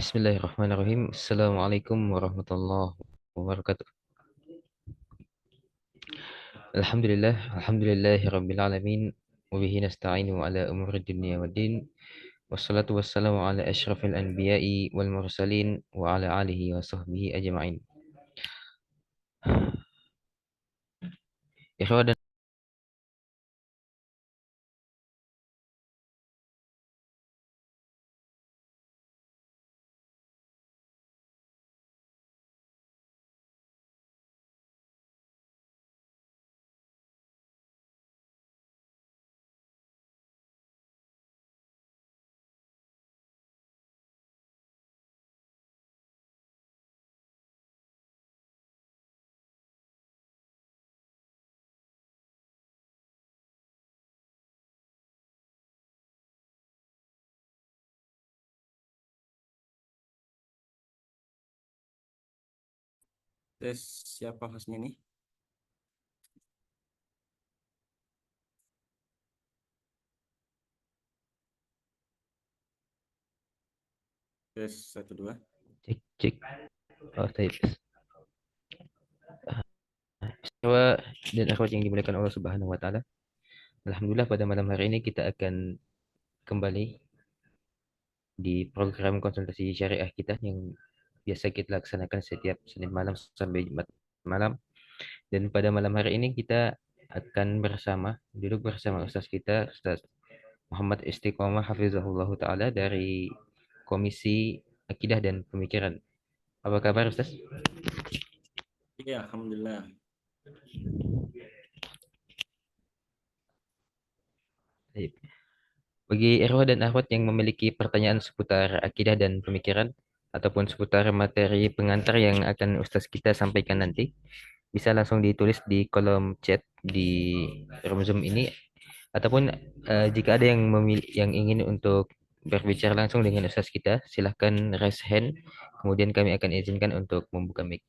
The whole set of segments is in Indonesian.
Bismillahirrahmanirrahim. Assalamualaikum warahmatullahi wabarakatuh. Alhamdulillahi rabbil alamin. Wa bihi nasta'inu ala umuri dunya waddin. Wassalatu wassalamu ala asyrafil anbiya'i wal mursalin wa ala alihi wa sahbihi ajma'in. Ikhwan dan Tes siapa hostnya nih? Tes 1 2. cek. Oh, taib. Ikhwan dan akhwat yang dimuliakan Allah Subhanahu wa taala. Alhamdulillah pada malam hari ini kita akan kembali di program konsultasi syariah kita yang biasa kita laksanakan setiap Senin malam sampai Jumat malam. Dan pada malam hari ini kita akan duduk bersama Ustaz kita, Ustaz Muhammad Istiqomah Hafizahullah Ta'ala dari Komisi Akidah dan Pemikiran. Apa kabar Ustaz? Iya, Alhamdulillah. Baik. Bagi ikhwah dan akhwat yang memiliki pertanyaan seputar akidah dan pemikiran, ataupun seputar materi pengantar yang akan Ustaz kita sampaikan nanti, bisa langsung ditulis di kolom chat di room Zoom ini, ataupun jika ada yang ingin untuk berbicara langsung dengan Ustaz kita, silahkan raise hand, kemudian kami akan izinkan untuk membuka mic.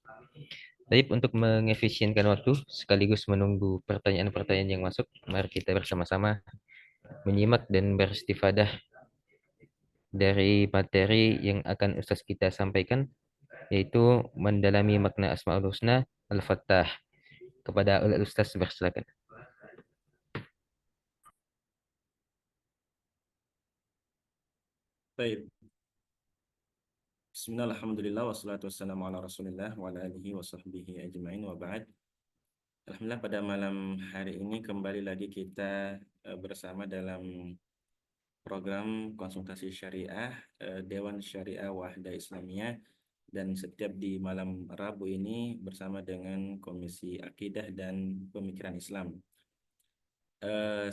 Tapi untuk mengefisienkan waktu sekaligus menunggu pertanyaan-pertanyaan yang masuk, mari kita bersama-sama menyimak dan beristifadah dari materi yang akan Ustaz kita sampaikan, yaitu mendalami makna Asmaul Husna Al-Fattah. Kepada Ustaz, bersilakan. Baik. Bismillah, alhamdulillah, wassalatu wassalamu ala rasulillah wa ala alihi wa sahbihi ajma'in wa ba'd. Alhamdulillah, pada malam hari ini kembali lagi kita bersama dalam program konsultasi syariah Dewan Syariah Wahda Islamiyah, dan setiap di malam Rabu ini bersama dengan Komisi Akidah dan Pemikiran Islam.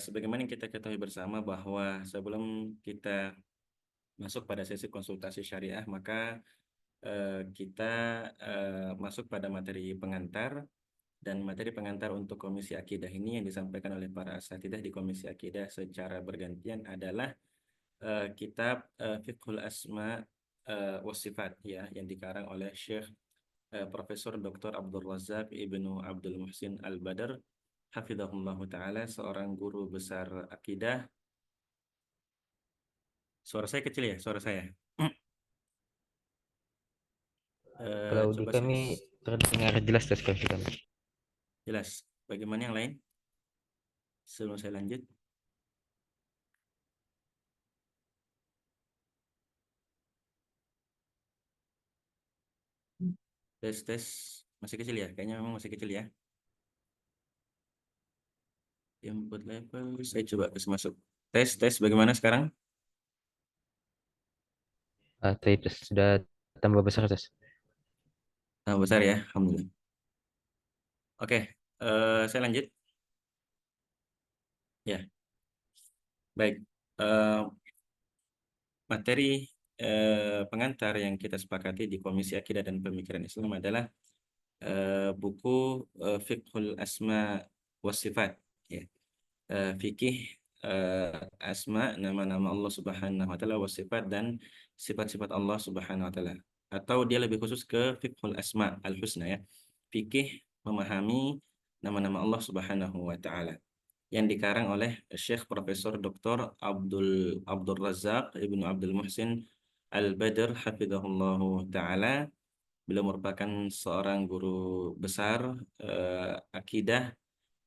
Sebagaimana yang kita ketahui bersama bahwa sebelum kita masuk pada sesi konsultasi syariah, maka kita masuk pada materi pengantar, dan materi pengantar untuk Komisi Akidah ini yang disampaikan oleh para asatidzah di Komisi Akidah secara bergantian adalah kitab Fiqhul Asma wa Sifat, ya, yang dikarang oleh Syekh Profesor Dr. Abdul Razak Ibnu Abdul Muhsin Al-Badr Hafizahullah Ta'ala, seorang guru besar akidah. Suara saya kecil ya, suara saya. Kalau di Coba saya kami terdengar jelas Ustaz kalau di kami. jelas. Bagaimana yang lain? Sebelum saya lanjut. Tes, tes. Masih kecil ya? Kayaknya memang masih kecil ya. Input level. Saya coba kasih masuk. Tes, tes. Bagaimana sekarang? Tapi sudah tambah besar Ustaz. Nah, besar ya. Alhamdulillah. Oke. Saya lanjut. Ya, baik. Eh, materi pengantar yang kita sepakati di Komisi Akidah dan Pemikiran Islam adalah buku Fiqhul Asma wa Sifat, ya. Fikih asma, nama-nama Allah Subhanahu wa taala, wa sifat, dan sifat-sifat Allah Subhanahu wa taala. Atau dia lebih khusus ke fiqhul asma al husna, ya. Fikih memahami nama-nama Allah Subhanahu wa taala, yang dikarang oleh Syekh Profesor Dr. Abdul Razak Ibnu Abdul Muhsin Al-Badr Hafizahullah Ta'ala. Beliau merupakan seorang guru besar akidah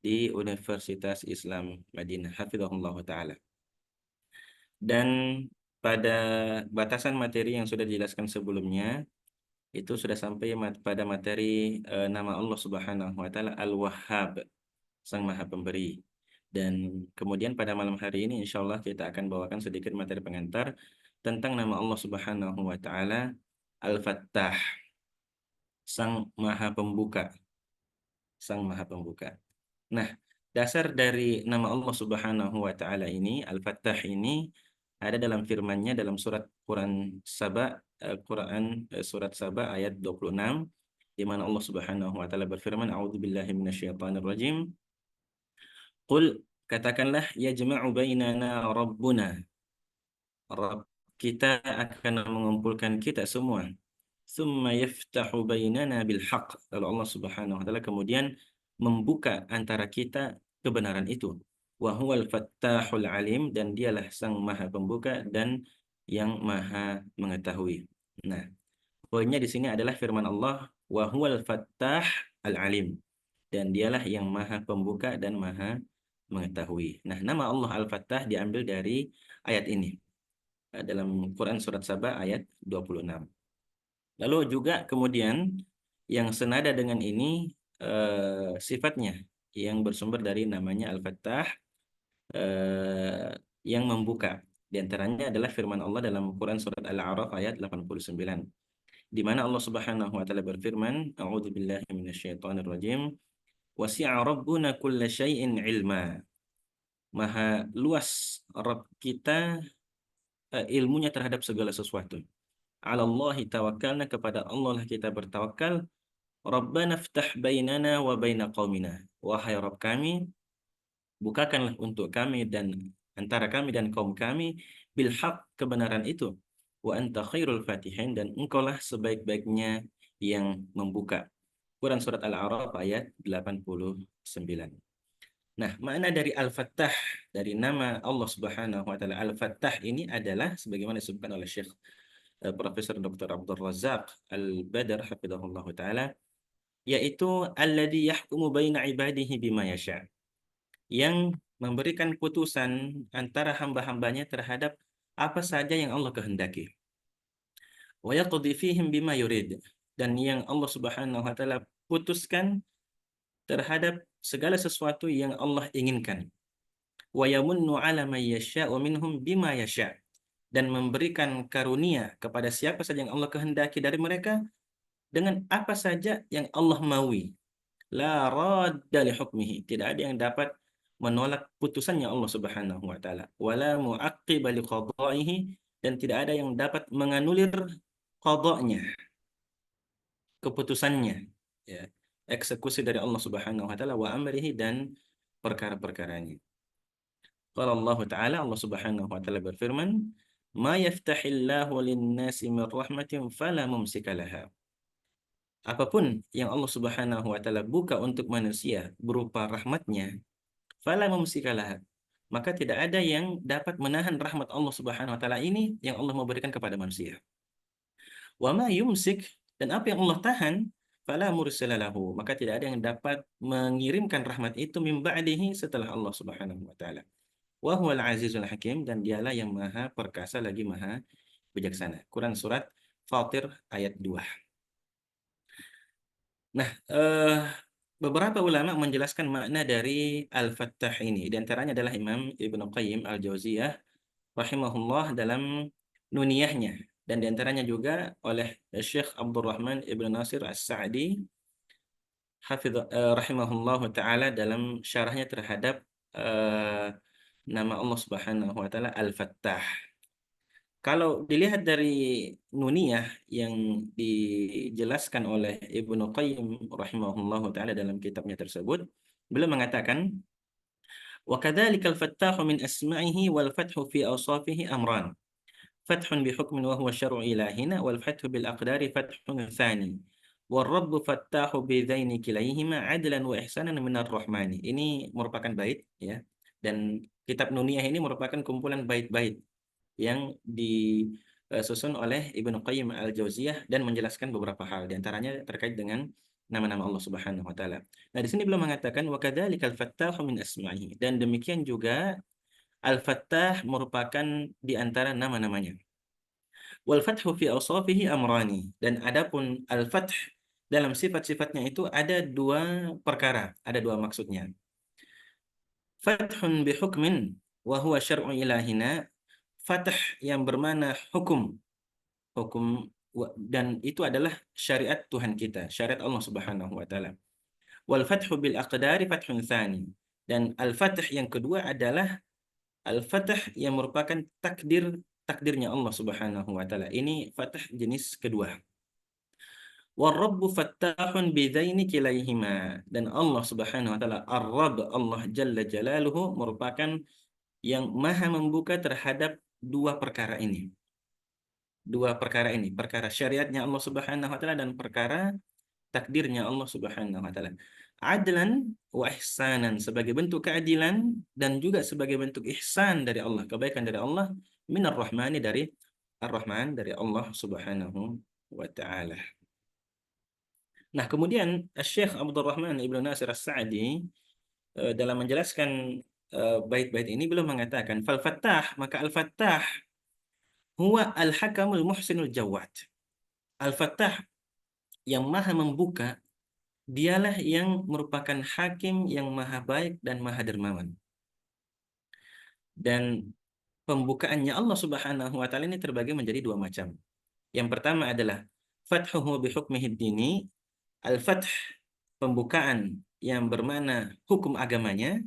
di Universitas Islam Madinah, Hafizahullah Ta'ala. Dan pada batasan materi yang sudah dijelaskan sebelumnya, itu sudah sampai pada materi nama Allah Subhanahu wa taala Al-Wahhab, Sang Maha Pemberi. Dan kemudian pada malam hari ini insya Allah kita akan bawakan sedikit materi pengantar tentang nama Allah Subhanahu wa taala Al-Fattah, Sang Maha Pembuka, Sang Maha Pembuka. Nah, dasar dari nama Allah Subhanahu wa taala ini, Al-Fattah ini, ada dalam firman-Nya dalam surat Quran Saba, surat Saba ayat 26, di mana Allah Subhanahu wa taala berfirman, "A'udzubillahi minasyaitonirrajim. Qul, katakanlah, yajma'u bainana rabbuna. Rabb kita akan mengumpulkan kita semua. Tsumma yaftahu bainana bil haqq." Lalu Allah Subhanahu wa taala kemudian membuka antara kita kebenaran itu. Wa huwal fattahul alim, dan dialah Sang Maha Pembuka dan yang Maha Mengetahui. Nah, poinnya di sini adalah firman Allah, wa huwal fattah al alim, dan dialah yang Maha Pembuka dan Maha Mengetahui. Nah, nama Allah Al-Fattah diambil dari ayat ini dalam Quran surat Saba ayat 26. Lalu juga kemudian yang senada dengan ini sifatnya, yang bersumber dari namanya Al-Fattah, yang membuka. Di antaranya adalah firman Allah dalam Quran surat Al-A'raf ayat 89, di mana Allah Subhanahu wa taala berfirman, A'udzubillahi minasyaitonirrajim, wasi'a rabbuna kulla syai'in ilma. Maha luas Rabb kita ilmunya terhadap segala sesuatu. 'Alallahi tawakkalna, kepada Allah lah kita bertawakal. Rabbana ftah bainana wa baina qaumina. Wahai Rabb kami, bukakanlah untuk kami dan antara kami dan kaum kami bil haq, kebenaran itu. Wa anta khairul fatihin, dan engkaulah sebaik-baiknya yang membuka. Quran surat Al-A'raf ayat 89. Nah, makna dari Al-Fattah, dari nama Allah Subhanahu wa taala Al-Fattah ini adalah sebagaimana disebutkan oleh Syekh Profesor Dr. Abdul Razak Al-Badr hafizahullah taala, yaitu alladzi yahkumu baina ibadihi bima yasha, yang memberikan putusan antara hamba-hambanya terhadap apa saja yang Allah kehendaki. Wa yaqdi fihim bima yurid, dan yang Allah Subhanahu wa taala putuskan terhadap segala sesuatu yang Allah inginkan. Wa yamunnu 'ala man yasha'u minhum bima yasha', dan memberikan karunia kepada siapa saja yang Allah kehendaki dari mereka dengan apa saja yang Allah maui. La radda li hukmihi, tidak ada yang dapat menolak putusannya Allah Subhanahu wa taala. Wala mu'aqqiba li qada'ihi, dan tidak ada yang dapat menganulir qada'nya, keputusannya, ya, eksekusi dari Allah Subhanahu wa taala, wa amrihi, dan perkara-perkaranya. Qala Allah Ta'ala, Allah Subhanahu wa taala berfirman, "Ma yaftahillahu lin-nasi min rahmatin fala mumsika laha." Apapun yang Allah Subhanahu wa taala buka untuk manusia berupa rahmatnya, fala mumsika laha, maka tidak ada yang dapat menahan rahmat Allah Subhanahu wa taala ini yang Allah mau berikan kepada manusia. Wa ma yumsik, dan apa yang Allah tahan, fala mursila lahu, maka tidak ada yang dapat mengirimkan rahmat itu min ba'dihi, setelah Allah Subhanahu wa taala. Wa huwal azizul hakim, dan dialah yang maha perkasa lagi maha bijaksana. Quran surat Fatir ayat 2. Nah, beberapa ulama menjelaskan makna dari Al-Fattah ini. Di antaranya adalah Imam Ibnu Qayyim Al-Jauziyah rahimahullah dalam Nuniyahnya. Dan di antaranya juga oleh Syekh Abdurrahman Ibnu Nasir As-Sa'di rahimahullah ta'ala dalam syarahnya terhadap eh, nama Allah Subhanahu wa taala Al-Fattah. Kalau dilihat dari Nuniyah yang dijelaskan oleh Ibnu Qayyim rahimahullahu taala dalam kitabnya tersebut, beliau mengatakan, wa kadzalikal fattahu min asma'ihi wal fathu fi awsafihi amran. Fathun bi hukmin wa huwa syar'u ilahina, wal fathu bil aqdari fathun tsani. Wal rabbu fattahu bi dzaini kilaihima adlan wa ihsanan minar rahmani. Ini merupakan bait, ya. Dan kitab Nuniyah ini merupakan kumpulan bait-bait yang disusun oleh Ibnu Qayyim Al-Jauziyah dan menjelaskan beberapa hal, di antaranya terkait dengan nama-nama Allah Subhanahu wa taala. Nah, di sini beliau mengatakan wa kadzalikal fattahu min asma'ihi, dan demikian juga Al-Fattah merupakan di antara nama-namanya. Wal fathu fi awsafihi amrani, dan adapun al-fath dalam sifat-sifatnya itu ada dua perkara, ada dua maksudnya. Fathun bi hukmin wa huwa syar'u ilahina, fath yang bermana hukum, dan itu adalah syariat Tuhan kita, syariat Allah Subhanahu wa taala. Wal fathu bil aqdari fathun tsani, dan al-fath yang kedua adalah al-fath yang merupakan takdirnya Allah Subhanahu wa taala. Ini fath jenis kedua. War-rabbu fattahun bidzaini kilaihima, dan Allah Subhanahu wa taala Ar-Rabb, Allah Jalla Jalaluhu, merupakan yang maha membuka terhadap dua perkara ini. Dua perkara ini, perkara syariatnya Allah Subhanahu wa taala dan perkara takdirnya Allah Subhanahu wa taala. Adlan wa ihsanan, sebagai bentuk keadilan dan juga sebagai bentuk ihsan dari Allah, kebaikan dari Allah, minar rahmani, dari Ar-Rahman, dari Allah Subhanahu wa taala. Nah, kemudian Syekh Abdurrahman Ibnu Nasir As-Sa'di dalam menjelaskan bait-bait ini beliau mengatakan, fal fattah, maka al-fattah huwa al-hakamul muhsinul jawad. Al-fattah yang maha membuka Dialah yang merupakan hakim yang maha baik dan maha dermawan. Dan pembukaannya Allah Subhanahu wa taala ini terbagi menjadi dua macam. Yang pertama adalah fathuhu bihukmihi dini, al-fath, pembukaan yang bermakna hukum agamanya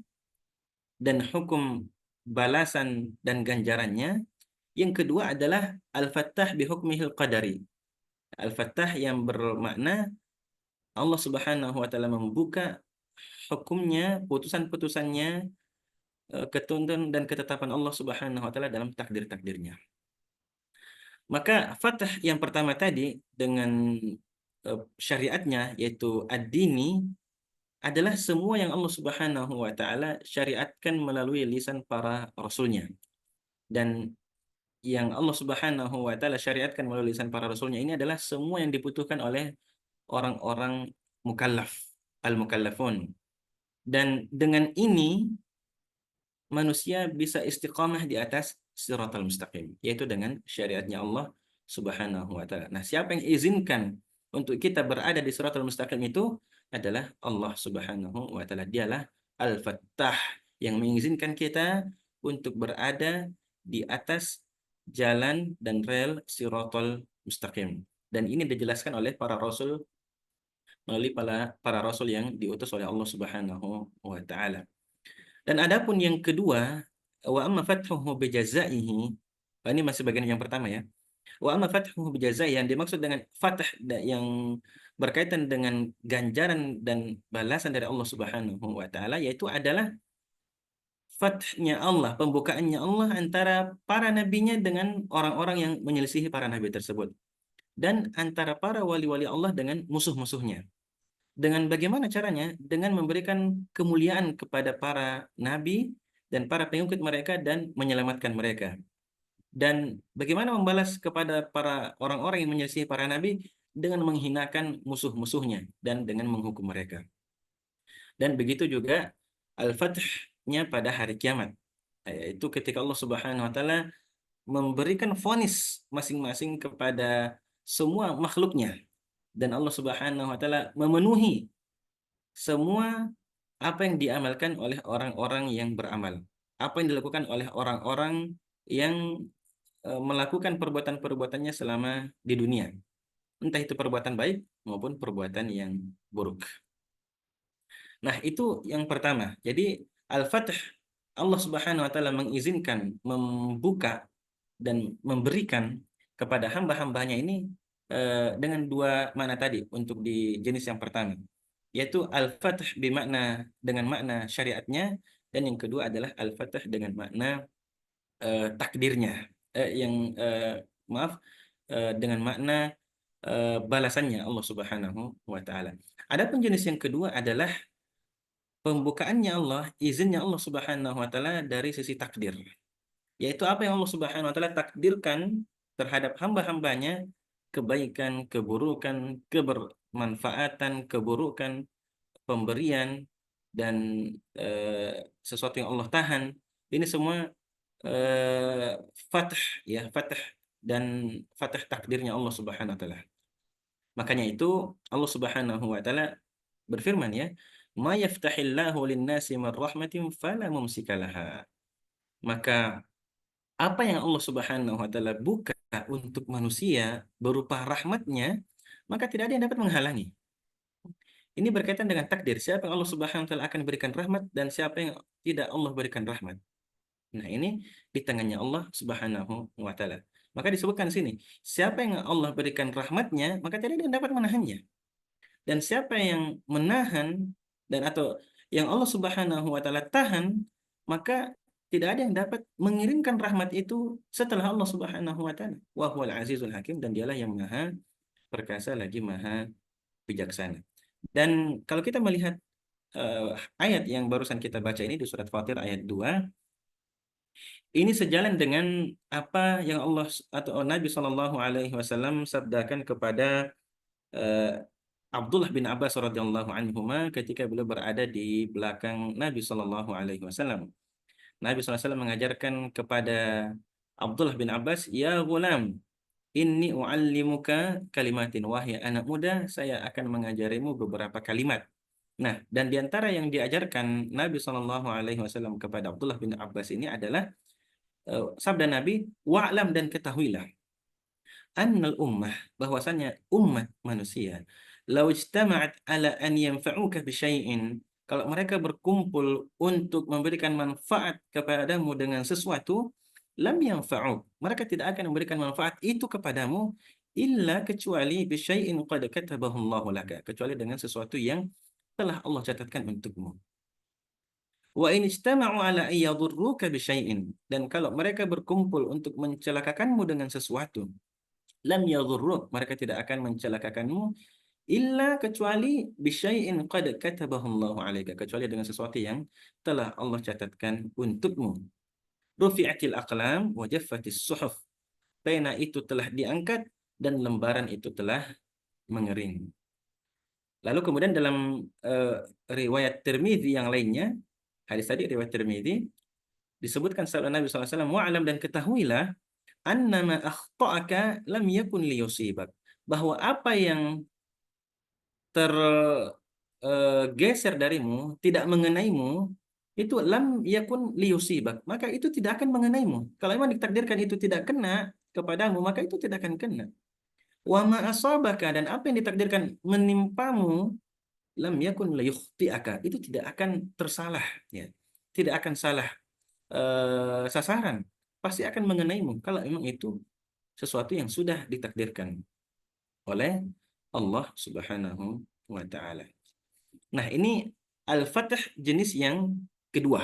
dan hukum balasan dan ganjarannya. Yang kedua adalah al-fattah bihukmihil qadari. Al-fattah yang bermakna Allah Subhanahu wa taala membuka hukumnya, putusan-putusannya, ketentuan dan ketetapan Allah Subhanahu wa taala dalam takdir-takdirnya. Maka fathah yang pertama tadi dengan syariatnya yaitu ad-dini adalah semua yang Allah Subhanahu wa taala syariatkan melalui lisan para rasulnya. Dan yang Allah Subhanahu wa taala syariatkan melalui lisan para rasulnya ini adalah semua yang dibutuhkan oleh orang-orang mukallaf, al-mukallafun. Dan dengan ini manusia bisa istiqamah di atas siratal mustaqim, yaitu dengan syariatnya Allah Subhanahu wa taala. Nah, siapa yang izinkan untuk kita berada di siratal mustaqim itu adalah Allah Subhanahu wa taala. Dialah Al-Fattah yang mengizinkan kita untuk berada di atas jalan dan rel siratal mustaqim. Dan ini dijelaskan oleh para rasul melalui para rasul yang diutus oleh Allah Subhanahu wa taala. Dan adapun yang kedua, wa amma fathuhu bijazaihi, ini masih bagian yang pertama ya. Wa amma fathuhu bijazaihi, yang dimaksud dengan fath yang berkaitan dengan ganjaran dan balasan dari Allah Subhanahu wa taala, yaitu adalah fathnya Allah, pembukaannya Allah antara para nabinya dengan orang-orang yang menyelisihi para nabi tersebut, dan antara para wali-wali Allah dengan musuh-musuhnya. Dengan bagaimana caranya? Dengan memberikan kemuliaan kepada para nabi dan para pengikut mereka dan menyelamatkan mereka. Dan bagaimana membalas kepada para orang-orang yang menyelisih para nabi? Dengan menghinakan musuh-musuhnya dan dengan menghukum mereka. Dan begitu juga al-fathnya pada hari kiamat. Yaitu ketika Allah Subhanahu wa taala memberikan vonis masing-masing kepada semua makhluknya, dan Allah Subhanahu wa taala memenuhi semua apa yang diamalkan oleh orang-orang yang beramal. Apa yang dilakukan oleh orang-orang yang melakukan perbuatan-perbuatannya selama di dunia. Entah itu perbuatan baik maupun perbuatan yang buruk. Nah, itu yang pertama. Jadi, Al-Fath, Allah Subhanahu wa taala mengizinkan, membuka dan memberikan kepada hamba-hambanya ini dengan dua makna tadi untuk di jenis yang pertama, yaitu al-fath bermakna dengan makna syariatnya, dan yang kedua adalah al-fath dengan makna takdirnya, yang maaf, dengan makna balasannya Allah Subhanahu wa taala. Adapun jenis yang kedua adalah pembukaannya Allah, izinnya Allah Subhanahu wa taala dari sisi takdir, yaitu apa yang Allah Subhanahu wa taala takdirkan terhadap hamba-hambanya, kebaikan, keburukan, kebermanfaatan, keburukan, pemberian, dan sesuatu yang Allah tahan. Ini semua eh, fath ya, fath dan fath takdirnya Allah Subhanahu wa taala. Makanya itu Allah Subhanahu wa taala berfirman ya, "Ma yaftahillahu lin-nasi min rahmatin fala mumsikalaha." Maka apa yang Allah Subhanahu wa taala buka untuk manusia berupa rahmatnya, maka tidak ada yang dapat menghalangi. Ini berkaitan dengan takdir. Siapa yang Allah Subhanahu wa taala akan berikan rahmat dan siapa yang tidak Allah berikan rahmat. Nah, ini di tangannya Allah Subhanahu wa taala. Maka disebutkan di sini, siapa yang Allah berikan rahmatnya, maka tidak ada yang dapat menahannya. Dan siapa yang menahan dan atau yang Allah Subhanahu wa taala tahan, maka tidak ada yang dapat mengirimkan rahmat itu setelah Allah Subhanahu wa taala. Wa huwal azizul hakim, dan dialah yang maha perkasa lagi maha bijaksana. Dan kalau kita melihat ayat yang barusan kita baca ini di surat Fatir ayat 2, ini sejalan dengan apa yang Allah atau Nabi Shallallahu alaihi wasallam sabdakan kepada eh, Abdullah bin Abbas radhiyallahu anhuma ketika beliau berada di belakang Nabi Shallallahu alaihi wasallam. Nabi SAW mengajarkan kepada Abdullah bin Abbas, "Ya gulam, inni uallimuka kalimatin, wahai anak muda, saya akan mengajarimu beberapa kalimat. Nah, dan di antara yang diajarkan Nabi Shallallahu Alaihi Wasallam kepada Abdullah bin Abbas ini adalah sabda Nabi, wa'lam, dan ketahuilah, annal ummah, bahwasanya umat manusia, law ijtama'at ala an yanfa'uka bi syai'in, kalau mereka berkumpul untuk memberikan manfaat kepadamu dengan sesuatu, lam yanfa'uk, mereka tidak akan memberikan manfaat itu kepadamu illa kecuali bi syai'in qad katabahu Allahu laka, kecuali dengan sesuatu yang telah Allah catatkan untukmu. Wa in ijtama'u ala an yadurruka bi syai'in, dan kalau mereka berkumpul untuk mencelakakanmu dengan sesuatu, lam yadhurruk, mereka tidak akan mencelakakanmu illa kecuali bisyai'in qad katabahu Allahu 'alaika, kecuali dengan sesuatu yang telah Allah catatkan untukmu. Rufi'atil aqlam wa jaffatis suhuf, pena itu telah diangkat dan lembaran itu telah mengering. Lalu kemudian dalam riwayat Tirmidzi yang lainnya, hadis tadi riwayat Tirmidzi, disebutkan sabda Nabi SAW, wa'alam, dan ketahuilah, annama akhta'aka lam yakun liyusibak, bahwa apa yang tergeser darimu, tidak mengenaimu, itu lam yakun liyusibak, maka itu tidak akan mengenaimu. Kalau memang ditakdirkan itu tidak kena kepadamu, maka itu tidak akan kena. Wa ma asabaka, dan apa yang ditakdirkan menimpamu, lam yakun liyukhti'aka, itu tidak akan tersalah, ya. Tidak akan salah sasaran, pasti akan mengenaimu kalau memang itu sesuatu yang sudah ditakdirkan oleh Allah Subhanahu wa taala. Nah, ini al-fath jenis yang kedua,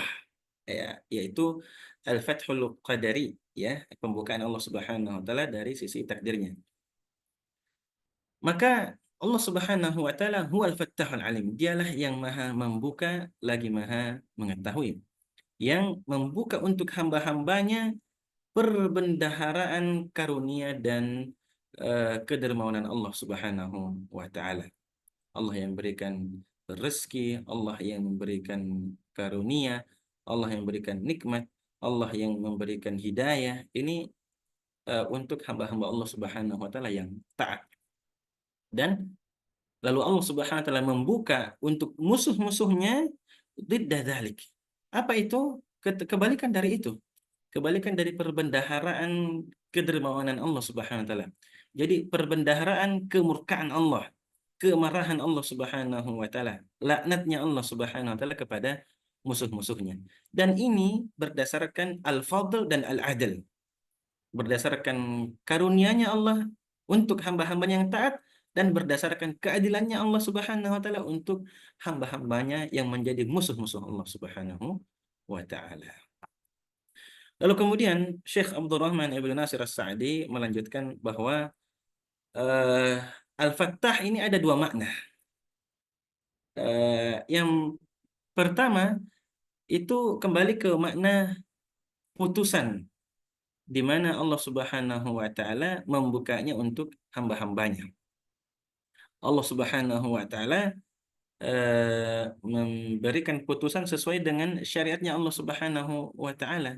ya, yaitu al-fathul qadari, ya, pembukaan Allah Subhanahu wa taala dari sisi takdirnya. Maka Allah Subhanahu wa taala huwal fattahul alim, dialah yang maha membuka lagi maha mengetahui, yang membuka untuk hamba-hambanya perbendaharaan karunia dan kedermawanan Allah Subhanahu wa taala. Allah yang berikan rezeki, Allah yang memberikan karunia, Allah yang memberikan nikmat, Allah yang memberikan hidayah. Ini untuk hamba-hamba Allah Subhanahu wa taala yang taat. Dan lalu Allah Subhanahu wa taala membuka untuk musuh-musuhnya didda dzalik. Apa itu? Kebalikan dari itu. Kebalikan dari perbendaharaan kedermawanan Allah Subhanahu wa taala. Jadi perbendaharaan kemurkaan Allah, kemarahan Allah Subhanahu wa taala, laknatnya Allah Subhanahu wa taala kepada musuh-musuhnya. Dan ini berdasarkan al-fadl dan al-adl. Berdasarkan karunia-Nya Allah untuk hamba-hambanya yang taat, dan berdasarkan keadilannya Allah Subhanahu wa taala untuk hamba-hambanya yang menjadi musuh-musuh Allah Subhanahu wa taala. Lalu kemudian Syekh Abdurrahman Ibn Nasir As-Sa'di melanjutkan bahwa eh, Al-Fattah ini ada dua makna. Yang pertama itu kembali ke makna putusan, di mana Allah Subhanahu wa taala membukanya untuk hamba-hambanya. Allah Subhanahu wa taala memberikan putusan sesuai dengan syariatnya Allah Subhanahu wa taala.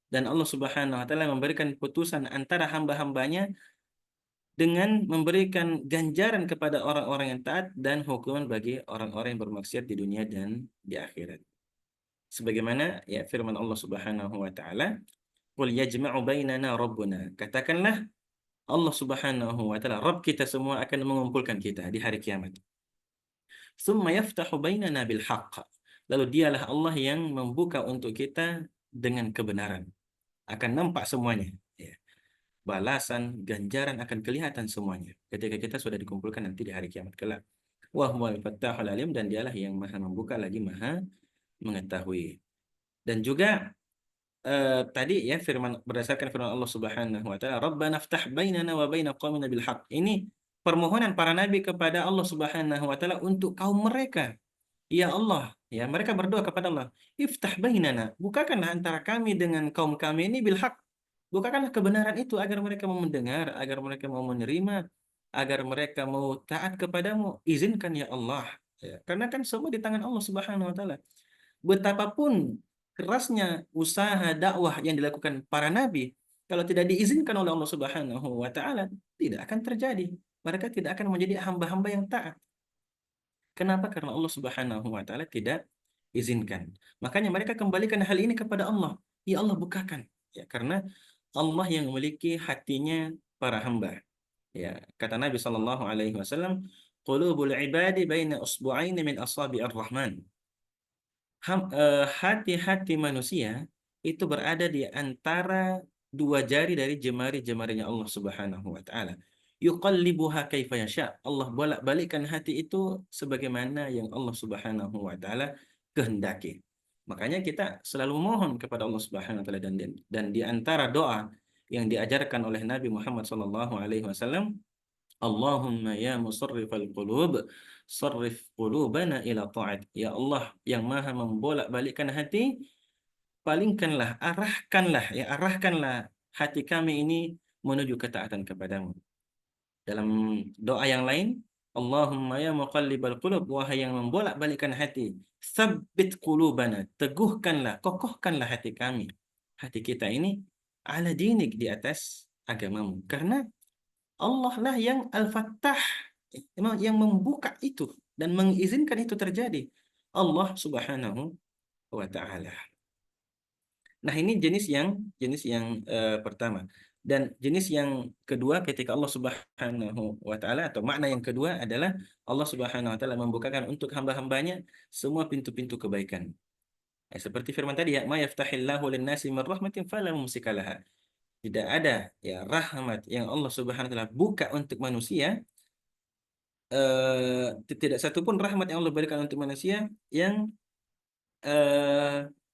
Dan Allah Subhanahu wa taala memberikan putusan antara hamba-hambanya dengan memberikan ganjaran kepada orang-orang yang taat dan hukuman bagi orang-orang yang bermaksiat di dunia dan di akhirat. Sebagaimana ya firman Allah Subhanahu wa taala, "Qul yajma'u bainana rabbuna." Katakanlah, Allah Subhanahu wa taala, Rabb kita semua, akan mengumpulkan kita di hari kiamat. "Tsumma yaftahu bainana bil haqq." Lalu dialah Allah yang membuka untuk kita dengan kebenaran. Akan nampak semuanya, ya. Balasan, ganjaran akan kelihatan semuanya ketika kita sudah dikumpulkan nanti di hari kiamat kelak. Wa huwal fattahul alim, dan dialah yang maha membuka lagi maha mengetahui. Dan juga tadi ya berdasarkan firman Allah Subhanahu wa taala, Rabbana ftah bainana wa baina qaumina bil haqq. Ini permohonan para nabi kepada Allah Subhanahu wa taala untuk kaum mereka. Ya Allah, ya, mereka berdoa kepada Allah, iftah bainana, bukakanlah antara kami dengan kaum kami ini bil haq. Bukakanlah kebenaran itu agar mereka mau mendengar, agar mereka mau menerima, agar mereka mau taat kepadamu. Izinkan ya Allah. Ya, karena kan semua di tangan Allah Subhanahu wa taala. Betapapun kerasnya usaha dakwah yang dilakukan para nabi, Kalau tidak diizinkan oleh Allah Subhanahu wa taala, tidak akan terjadi. Mereka tidak akan menjadi hamba-hamba yang taat. Kenapa? Karena Allah Subhanahu wa taala tidak izinkan. Makanya mereka kembalikan hal ini kepada Allah. Ya Allah, bukakan. Ya, karena Allah yang memiliki hatinya para hamba. Ya, kata Nabi Shallallahu alaihi wasallam, "Qulubul ibadi baina usbu'aini min asabi'ir rahman." Hati-hati manusia itu berada di antara dua jari dari jemari-jemarinya Allah Subhanahu wa taala. Yuqallibuha kaifa yasha. Allah bolak-balikkan hati itu sebagaimana yang Allah Subhanahu wa taala kehendaki. Makanya kita selalu mohon kepada Allah Subhanahu wa taala, dan di antara doa yang diajarkan oleh Nabi Muhammad sallallahu alaihi wasallam, Allahumma ya musarrifal qulub, sarrif qulubana ila ta'at. Ya Allah yang maha membolak-balikkan hati, palingkanlah, arahkanlah hati kami ini menuju ketaatan kepadamu. Dalam doa yang lain, Allahumma ya muqallibal qulub, wahai yang membolak-balikkan hati, tsabbit qulubana, teguhkanlah, kokohkanlah hati kami. Hati kita ini ala dinik, di atas agamamu. Karena Allah lah yang Al-Fattah, yang membuka itu dan mengizinkan itu terjadi. Allah Subhanahu wa taala. Nah, ini jenis yang pertama. Dan jenis yang kedua, ketika Allah Subhanahu wa taala, atau makna yang kedua adalah Allah Subhanahu wa taala membukakan untuk hamba-hambanya semua pintu-pintu kebaikan. Seperti firman tadi, ya, ma yaftahillahu lin-nasi min rahmatin fala mumsika laha. Tidak ada ya rahmat yang Allah Subhanahu wa taala buka untuk manusia, tidak satu pun rahmat yang Allah berikan untuk manusia yang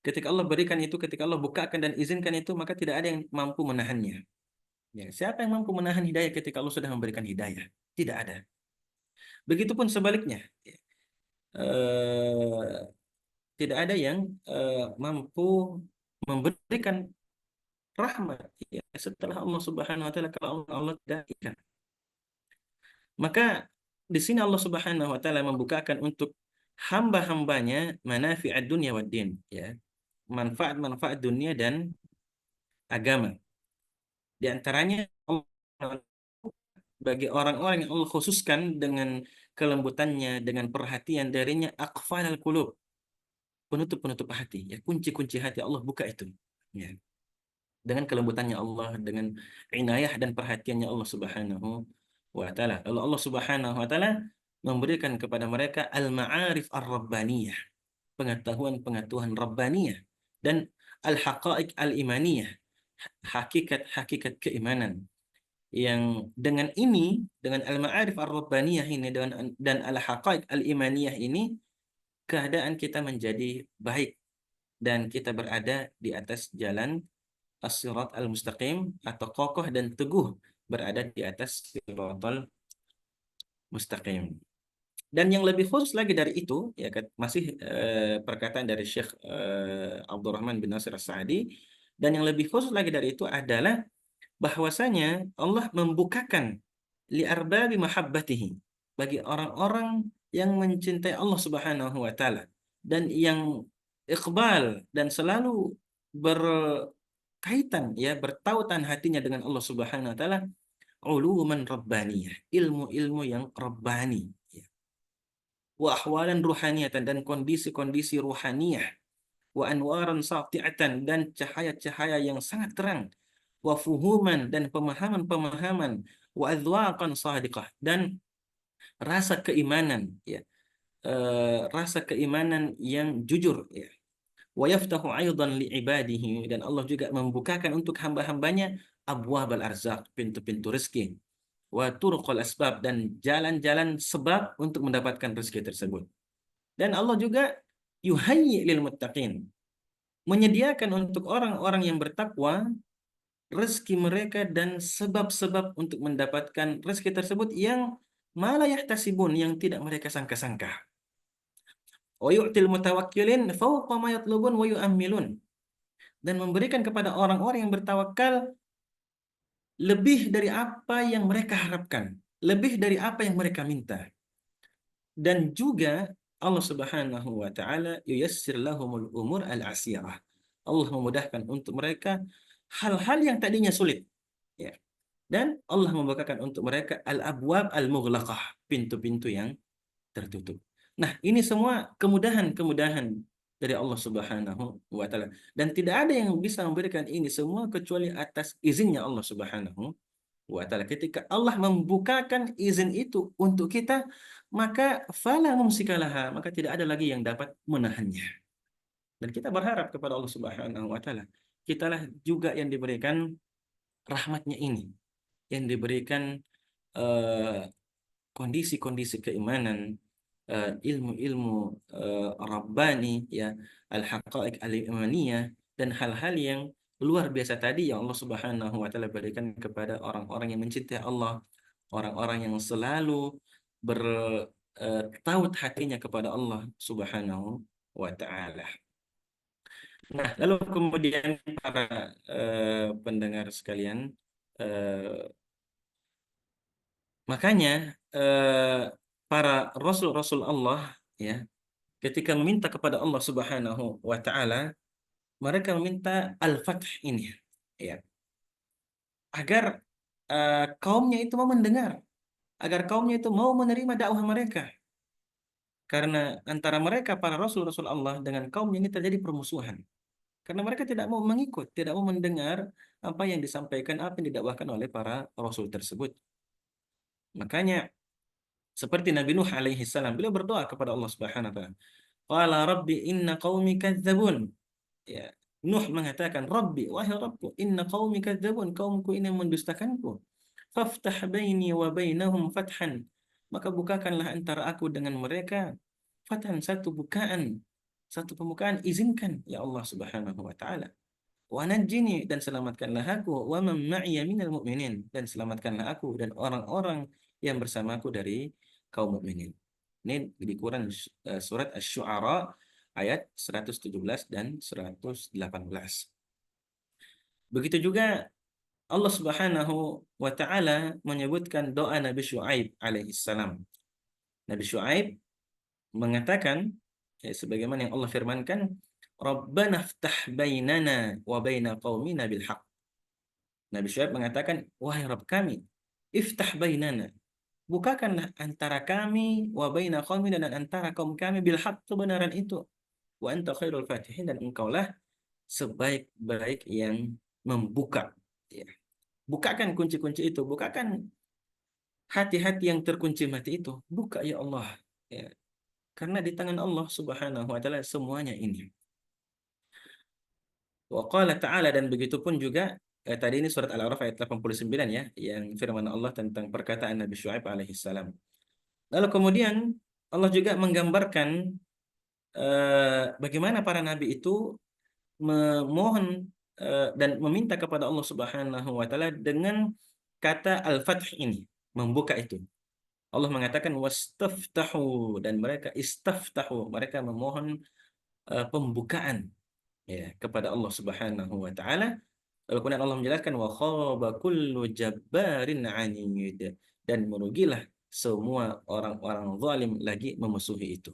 ketika Allah berikan itu, ketika Allah bukakan dan izinkan itu, maka tidak ada yang mampu menahannya. Ya, siapa yang mampu menahan hidayah ketika Allah sudah memberikan hidayah? Tidak ada. Begitupun sebaliknya. Eh, Tidak ada yang mampu memberikan rahmat ya, setelah Allah Subhanahu wa taala, kalau Allah tidak izinkan. Maka di sini Allah Subhanahu wa taala membukakan untuk hamba-hambanya manafi'ad dunya wad din, ya. Manfaat-manfaat dunia dan agama. Di antaranya bagi orang-orang yang Allah khususkan dengan kelembutannya, dengan perhatian darinya, aqfalal qulub, penutup-penutup hati, ya, kunci-kunci hati Allah buka itu. Ya. Dengan kelembutannya Allah, dengan inayah dan perhatiannya Allah Subhanahu wa taala. Lalu Allah Subhanahu wa taala memberikan kepada mereka al-ma'arif ar-rabbaniyah, pengetahuan-pengetahuan rabbaniyah, dan al-haqa'iq al-imaniyah, hakikat-hakikat keimanan. Yang dengan ini, dengan al-ma'arif ar-rabbaniyah ini, dan al-haqa'iq al-imaniyah ini, keadaan kita menjadi baik dan kita berada di atas jalan as-sirat al-mustaqim, atau kokoh dan teguh berada di atas siratal mustaqim. Dan yang lebih khusus lagi dari itu, ya, masih perkataan dari Syekh Abdurrahman bin Nasir As-Sa'di, dan yang lebih khusus lagi dari itu adalah bahwasanya Allah membukakan li arbabi mahabbatihi, bagi orang-orang yang mencintai Allah Subhanahu wa taala dan yang iqbal dan selalu berkaitan, ya, bertautan hatinya dengan Allah Subhanahu wa taala, uluman rabbaniyah, ilmu-ilmu yang rabbani, ya. Wa ahwalan ruhaniyatan, dan kondisi-kondisi ruhaniyah, wa anwaran sati'atan, dan cahaya-cahaya yang sangat terang, wa fuhuman, dan pemahaman-pemahaman, wa adwaqan sadiqah, dan rasa keimanan, ya, rasa keimanan yang jujur, ya. Wa yaftahu aidan li ibadihi, dan Allah juga membukakan untuk hamba-hambanya abwabal arzaq, pintu-pintu rezeki, wa turuqal asbab, dan jalan-jalan sebab untuk mendapatkan rezeki tersebut. Dan Allah juga yuhayyi lil muttaqin, menyediakan untuk orang-orang yang bertakwa rezeki mereka dan sebab-sebab untuk mendapatkan rezeki tersebut yang malah yahtasibun, yang tidak mereka sangka-sangka. Wa yu'til mutawakkilin fawqa ma yatlubun wa yu'ammilun, dan memberikan kepada orang-orang yang bertawakal lebih dari apa yang mereka harapkan, lebih dari apa yang mereka minta. Dan juga Allah Subhanahu wa taala yuyassir lahumul umur al-asirah. Allah memudahkan untuk mereka hal-hal yang tadinya sulit. Ya. Dan Allah membukakan untuk mereka al-abwab al-mughlaqah, pintu-pintu yang tertutup. Nah, ini semua kemudahan-kemudahan dari Allah Subhanahu wa taala. Dan tidak ada yang bisa memberikan ini semua kecuali atas izinnya Allah Subhanahu wa taala. Ketika Allah membukakan izin itu untuk kita, maka fala mumsikalaha, maka tidak ada lagi yang dapat menahannya. Dan kita berharap kepada Allah Subhanahu wa taala, kitalah juga yang diberikan rahmatnya ini, yang diberikan eh, kondisi-kondisi keimanan, ilmu-ilmu Rabbani, ya, al-haqaiq al-imaniyah, dan hal-hal yang luar biasa tadi yang Allah Subhanahu wa taala berikan kepada orang-orang yang mencintai Allah, orang-orang yang selalu bertaut hatinya kepada Allah Subhanahu wa taala. Nah, lalu kemudian para pendengar sekalian, eh, makanya para rasul-rasul Allah, ya, ketika meminta kepada Allah Subhanahu wa taala, mereka meminta al-fath ini, ya, agar kaumnya itu mau mendengar, agar kaumnya itu mau menerima dakwah mereka. Karena antara mereka para rasul-rasul Allah dengan kaum ini terjadi permusuhan. Karena mereka tidak mau mengikut, tidak mau mendengar apa yang disampaikan, apa yang didakwahkan oleh para rasul tersebut. Makanya seperti Nabi Nuh alaihi salam, beliau berdoa kepada Allah Subhanahu wa taala. Qala rabbi inna qaumi kadzdzabun. Ya, Nuh mengatakan, Rabbi, wahai Rabbku, inna qaumi kadzdzabun, kaumku ini mendustakanku. Faftah baini wa bainahum fathan. Maka bukakanlah antara aku dengan mereka fathan, satu bukaan, satu pembukaan, izinkan ya Allah Subhanahu wa taala. Wa najjini, dan selamatkanlah aku, wa man ma'iya minal mu'minin, dan selamatkanlah aku dan orang-orang yang bersamaku dari kaum mukminin. Ini di Quran surat Asy-Syu'ara ayat 117 dan 118. Begitu juga Allah Subhanahu wa taala menyebutkan doa Nabi Syuaib alaihissalam. Nabi Syuaib mengatakan, ya, sebagaimana yang Allah firmankan, Rabbana ftah bainana wa baina qaumina bil haqq. Nabi Syuaib mengatakan, wahai Rabb kami, iftah bainana, bukakanlah antara kami wa baina qaumina, dan antara kaum kami bil haqq, kebenaran itu. Wa anta khairul fatihin, dan engkaulah sebaik-baik yang membuka. Ya. Bukakan kunci-kunci itu, bukakan hati-hati yang terkunci mati itu. Buka ya Allah. Ya. Karena di tangan Allah Subhanahu wa taala semuanya ini. Wa qala ta'ala, dan begitu pun juga tadi ini surat Al-A'raf ayat 89, ya, yang firman Allah tentang perkataan Nabi Syuaib alaihi salam. Lalu kemudian Allah juga menggambarkan bagaimana para nabi itu memohon dan meminta kepada Allah Subhanahu wa taala dengan kata al-fath ini, membuka itu. Allah mengatakan wastaftahu, dan mereka istaftahu, mereka memohon pembukaan, ya, kepada Allah Subhanahu wa taala. Lalu kemudian Allah menjelaskan wa khaba kullu jabbarin anid, dan merugilah semua orang-orang zalim lagi memusuhi itu.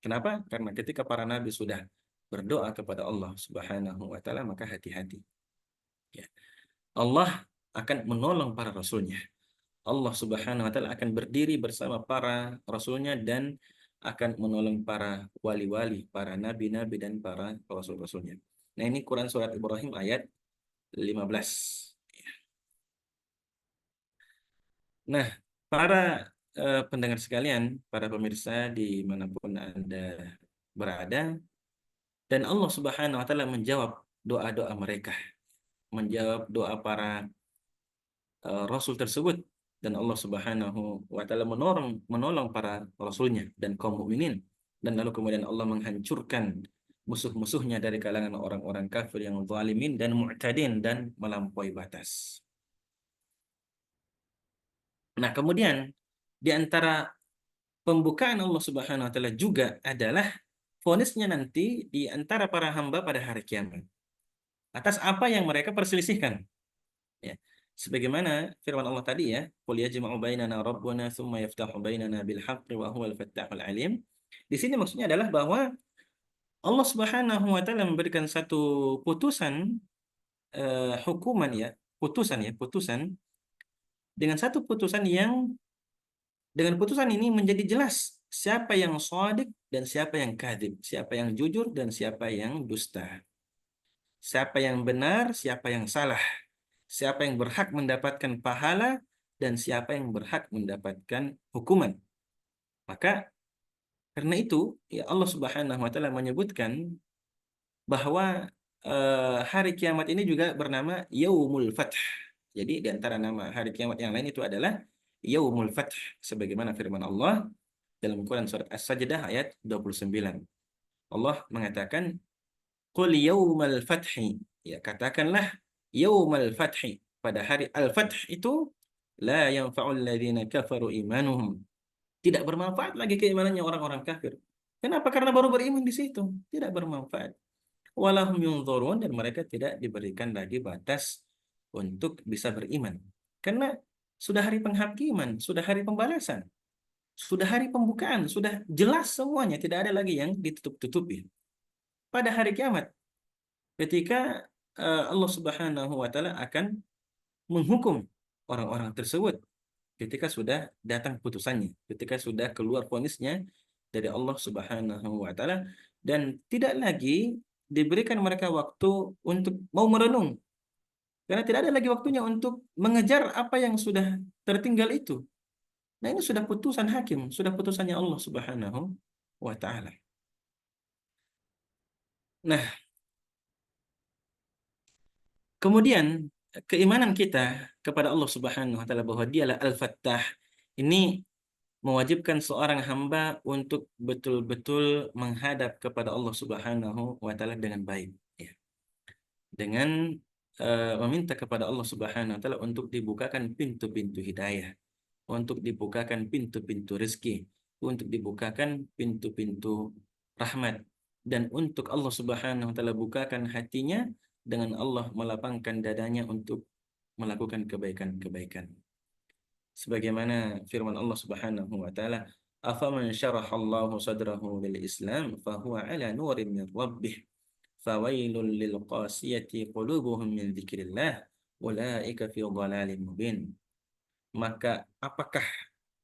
Kenapa? Karena ketika para nabi sudah berdoa kepada Allah Subhanahu wa taala, maka hati-hati. Ya. Allah akan menolong para rasulnya. Allah Subhanahu wa taala akan berdiri bersama para rasulnya dan akan menolong para wali-wali, para nabi-nabi, dan para rasul-rasulnya. Nah, ini Quran surat Ibrahim ayat 15. Nah, para pendengar sekalian, para pemirsa dimanapun Anda berada, dan Allah Subhanahu wa taala menjawab doa-doa mereka, menjawab doa para rasul tersebut, dan Allah Subhanahu wa taala menolong para rasulnya dan kaum mukminin, dan lalu kemudian Allah menghancurkan musuh-musuhnya dari kalangan orang-orang kafir yang zalimin dan mu'tadin dan melampaui batas. Nah, kemudian di antara pembukaan Allah Subhanahu wa taala juga adalah vonisnya nanti di antara para hamba pada hari kiamat atas apa yang mereka perselisihkan. Ya. Sebagaimana firman Allah tadi, ya, qul yajma'u bainana rabbuna tsumma yaftahu bainana bil haqqi wa huwal fattahul alim. Di sini maksudnya adalah bahwa Allah Subhanahu wa taala memberikan satu putusan hukuman ya, putusan dengan satu putusan yang dengan putusan ini menjadi jelas siapa yang shadiq dan siapa yang kadzib, siapa yang jujur dan siapa yang dusta, siapa yang benar, siapa yang salah, siapa yang berhak mendapatkan pahala dan siapa yang berhak mendapatkan hukuman. Maka karena itu ya Allah Subhanahu wa taala menyebutkan bahwa hari kiamat ini juga bernama Yaumul Fath. Jadi di antara nama hari kiamat yang lain itu adalah Yaumul Fath sebagaimana firman Allah dalam Quran surat As-Sajdah ayat 29. Allah mengatakan Qul yaumal fathi. Ya, katakanlah yaumal fathi. Pada hari al-fath itu la yanfa'ul ladzina kafaru imanuhum. Tidak bermanfaat lagi keimanannya orang-orang kafir. Kenapa? Karena baru beriman di situ. Tidak bermanfaat. Walahum yunzurun dan mereka tidak diberikan lagi batas untuk bisa beriman. Karena sudah hari penghakiman, sudah hari pembalasan, sudah hari pembukaan, sudah jelas semuanya, tidak ada lagi yang ditutup-tutupi. Pada hari kiamat, ketika Allah Subhanahu wa taala akan menghukum orang-orang tersebut ketika sudah datang putusannya, ketika sudah keluar vonisnya dari Allah Subhanahu wa taala dan tidak lagi diberikan mereka waktu untuk mau merenung karena tidak ada lagi waktunya untuk mengejar apa yang sudah tertinggal itu. Nah, ini sudah putusan hakim, sudah putusannya Allah Subhanahu wa taala. Nah, kemudian keimanan kita kepada Allah Subhanahu wa taala bahwa Dialah Al-Fattah ini mewajibkan seorang hamba untuk betul-betul menghadap kepada Allah Subhanahu wa taala dengan baik ya. Dengan meminta kepada Allah Subhanahu wa taala untuk dibukakan pintu-pintu hidayah, untuk dibukakan pintu-pintu rezeki, untuk dibukakan pintu-pintu rahmat dan untuk Allah Subhanahu wa taala bukakan hatinya dengan Allah melapangkan dadanya untuk melakukan kebaikan-kebaikan. Sebagaimana firman Allah Subhanahu wa taala, "Afaman syarahallahu sadrahu lil Islam fahuwa ala nurin min rabbih, fawailul lil qasiyati qulubuhum min dzikrillah, ulaika fi dhalalin mubin." Maka apakah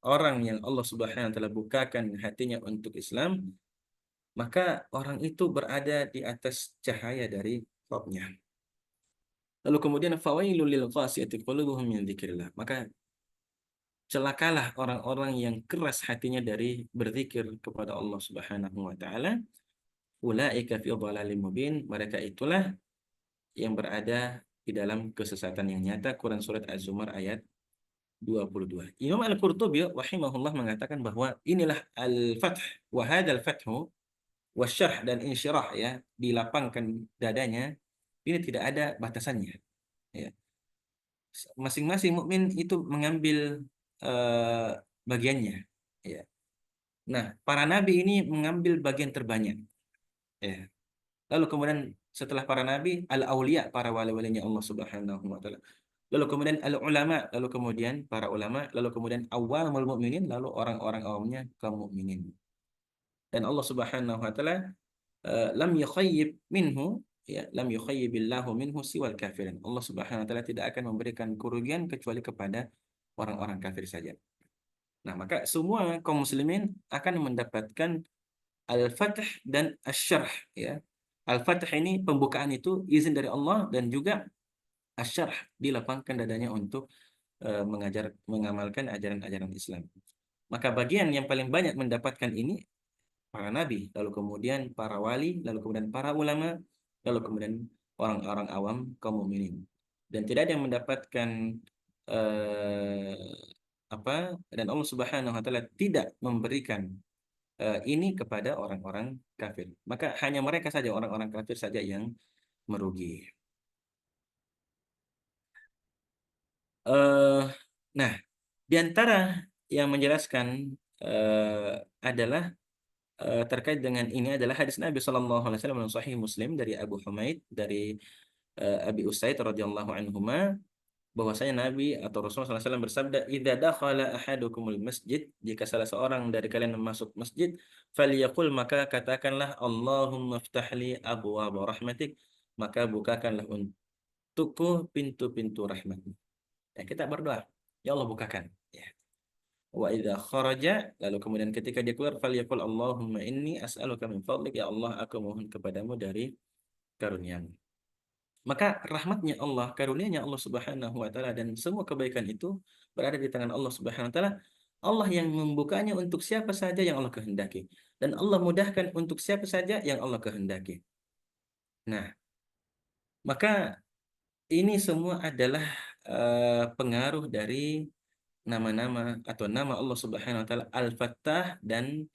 orang yang Allah Subhanahu wa taala bukakan hatinya untuk Islam, maka orang itu berada di atas cahaya dari Rabb-Nya. Lalu kemudian fawailul lil qasiyati qulubuhum min dzikrillah. Maka celakalah orang-orang yang keras hatinya dari berzikir kepada Allah Subhanahu wa taala. Ulaika fi dhalalin mubin. Mereka itulah yang berada di dalam kesesatan yang nyata. Quran surat Az-Zumar ayat 22. Imam Al-Qurtubi rahimahullah mengatakan bahwa inilah al-fath wa hadzal fathu wasyarh dan insyirah ya, dilapangkan dadanya. Ini tidak ada batasannya ya. Masing-masing mukmin itu mengambil eh, bagiannya ya. Nah, para nabi ini mengambil bagian terbanyak ya. Lalu kemudian setelah para nabi al-auliya, para wali-walinya Allah Subhanahu wa taala. Lalu kemudian al-ulama, lalu kemudian para ulama, lalu kemudian awamul mukminin, lalu orang-orang awamnya kaum mukminin. Dan Allah Subhanahu wa taala lam yukhayyib minhu ya, lam yukhayyibillahu minhu siwal kafirin. Allah Subhanahu wa taala tidak akan memberikan kerugian kecuali kepada orang-orang kafir saja. Nah, maka semua kaum muslimin akan mendapatkan al-fath dan asy-syarh ya. Al-fath ini pembukaan itu izin dari Allah dan juga asy-syarh dilapangkan dadanya untuk mengamalkan ajaran-ajaran Islam. Maka bagian yang paling banyak mendapatkan ini para nabi, lalu kemudian para wali, lalu kemudian para ulama, lalu kemudian orang-orang awam kaum mukminin. Dan tidak ada yang mendapatkan eh, dan Allah Subhanahu wa taala tidak memberikan ini kepada orang-orang kafir. Maka hanya mereka saja orang-orang kafir saja yang merugi. Eh nah, di antara yang menjelaskan adalah terkait dengan ini adalah hadis Nabi Shallallahu Alaihi Wasallam yang Sahih Muslim dari Abu Humaid dari Abi Usaid radhiyallahu anhuma bahwasanya Nabi atau Rasulullah SAW bersabda, "Idza dakhala ahadukumul masjid, jika salah seorang dari kalian masuk masjid, falyaqul maka katakanlah Allahumma ftahli abwaaba rahmatik, maka bukakanlah untukku pintu-pintu rahmat. Ya, kita berdoa, ya Allah bukakan. Ya. Wa idza kharaja, lalu kemudian ketika dia keluar, falyaqul Allahumma inni as'aluka min fadlik, ya Allah aku mohon kepadamu dari karuniamu. Maka rahmatnya Allah, karunia-Nya Allah Subhanahu wa taala dan semua kebaikan itu berada di tangan Allah Subhanahu wa taala. Allah yang membukanya untuk siapa saja yang Allah kehendaki dan Allah mudahkan untuk siapa saja yang Allah kehendaki. Nah, maka ini semua adalah pengaruh dari nama-nama atau nama Allah Subhanahu wa taala Al-Fattah dan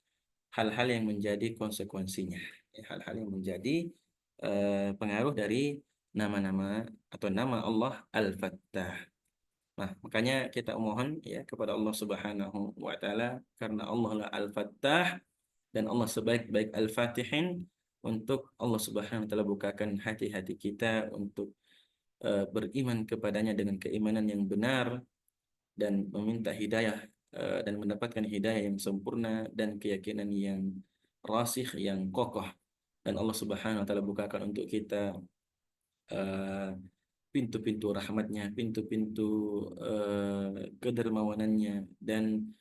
hal-hal yang menjadi konsekuensinya. Ya, hal-hal yang menjadi pengaruh dari nama-nama atau nama Allah Al-Fattah. Nah, makanya kita mohon ya kepada Allah Subhanahu wa taala karena Allah lah Al-Fattah dan Allah sebaik-baik Al-Fatihin untuk Allah Subhanahu wa taala bukakan hati-hati kita untuk beriman kepadanya dengan keimanan yang benar dan meminta hidayah dan mendapatkan hidayah yang sempurna dan keyakinan yang rasikh yang kokoh dan Allah Subhanahu wa taala bukakan untuk kita eh, pintu-pintu rahmatnya, pintu-pintu kedermawanannya dan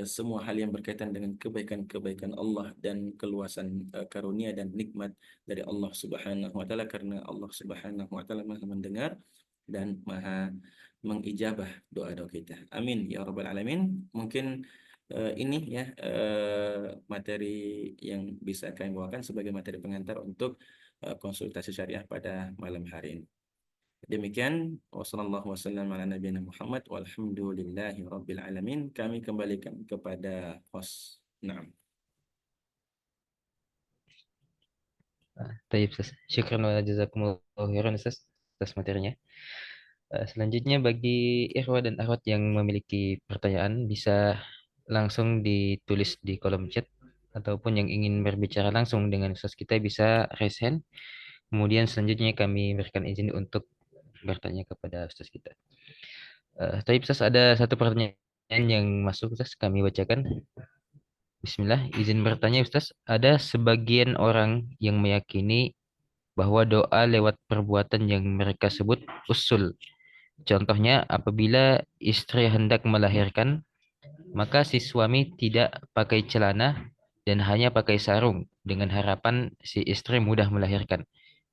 semua hal yang berkaitan dengan kebaikan-kebaikan Allah dan keluasan karunia dan nikmat dari Allah Subhanahu wa taala karena Allah Subhanahu wa taala Maha mendengar dan Maha mengijabah doa-doa kita. Amin ya rabbal alamin. Mungkin ini ya materi yang bisa kami bawakan sebagai materi pengantar untuk konsultasi syariah pada malam hari ini. Demikian wassallallahu wasallam ala nabiyina Muhammad walhamdulillahi rabbil alamin. Kami kembalikan kepada host. Naam. Taib, Ustaz. Syukran wa jazakumullahu khairan, Ustaz, atas materinya. Selanjutnya bagi ikhwah dan akhwat yang memiliki pertanyaan bisa langsung ditulis di kolom chat ataupun yang ingin berbicara langsung dengan Ustaz kita bisa raise hand. Kemudian selanjutnya kami berikan izin untuk bertanya kepada Ustaz kita. Tapi Ustaz ada satu pertanyaan yang masuk Ustaz kami bacakan. Bismillah, izin bertanya Ustaz, ada sebagian orang yang meyakini bahwa doa lewat perbuatan yang mereka sebut usul. Contohnya, apabila istri hendak melahirkan, maka si suami tidak pakai celana dan hanya pakai sarung dengan harapan si istri mudah melahirkan.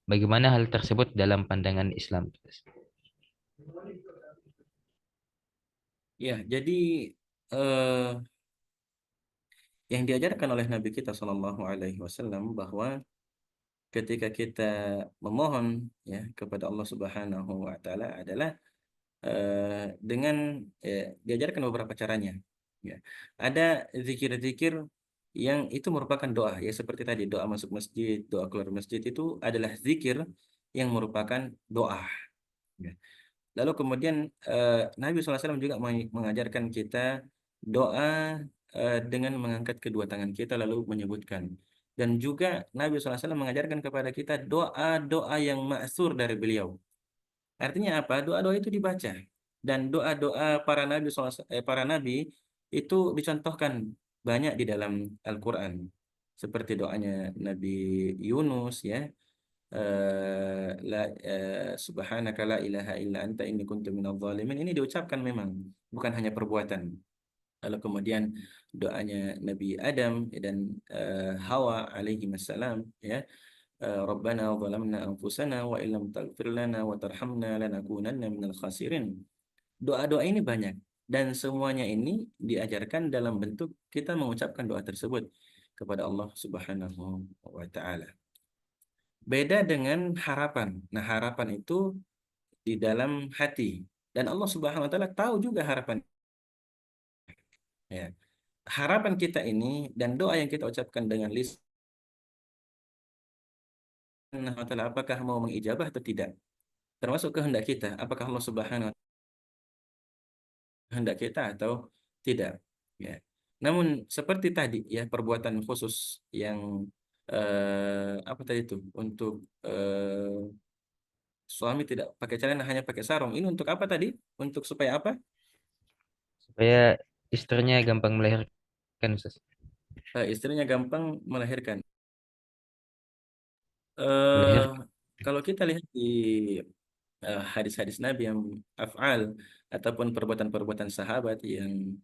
Bagaimana hal tersebut dalam pandangan Islam? Ya, jadi eh, yang diajarkan oleh Nabi kita Shallallahu Alaihi Wasallam bahwa ketika kita memohon ya kepada Allah Subhanahu Wa Taala adalah dengan diajarkan beberapa caranya. Ya. Ada zikir-zikir yang itu merupakan doa, ya seperti tadi doa masuk masjid, doa keluar masjid itu adalah zikir yang merupakan doa. Ya. Lalu kemudian Nabi SAW juga mengajarkan kita doa dengan mengangkat kedua tangan kita lalu menyebutkan. Dan juga Nabi SAW mengajarkan kepada kita doa-doa yang ma'thur dari beliau. Artinya apa? Doa-doa itu dibaca dan doa-doa para nabi itu dicontohkan banyak di dalam Al-Qur'an. Seperti doanya Nabi Yunus ya. Subhanaka la ilaha illa anta inni kuntu minadh dhalimin. Ini diucapkan memang, bukan hanya perbuatan. Lalu kemudian doanya Nabi Adam dan Hawa alaihi wassalam ya. Rabbana zalamna anfusana wa illam taghfir lana wa tarhamna lanakunanna minal khasirin. Doa-doa ini banyak dan semuanya ini diajarkan dalam bentuk kita mengucapkan doa tersebut kepada Allah Subhanahu wa taala. Beda dengan harapan. Nah, harapan itu di dalam hati dan Allah Subhanahu wa taala tahu juga harapan ya. Harapan kita ini dan doa yang kita ucapkan dengan lisan wa taala apakah mau mengijabah atau tidak? Termasuk kehendak kita, apakah Allah Subhanahu kehendak kita atau tidak ya. Namun seperti tadi ya perbuatan khusus yang apa tadi itu untuk suami tidak pakai celana hanya pakai sarung ini untuk apa tadi? Untuk supaya apa? Supaya istrinya gampang melahirkan, Ustaz. Istrinya gampang melahirkan. eh Melahirkan. Kalau kita lihat di hadis-hadis Nabi yang af'al ataupun perbuatan-perbuatan sahabat yang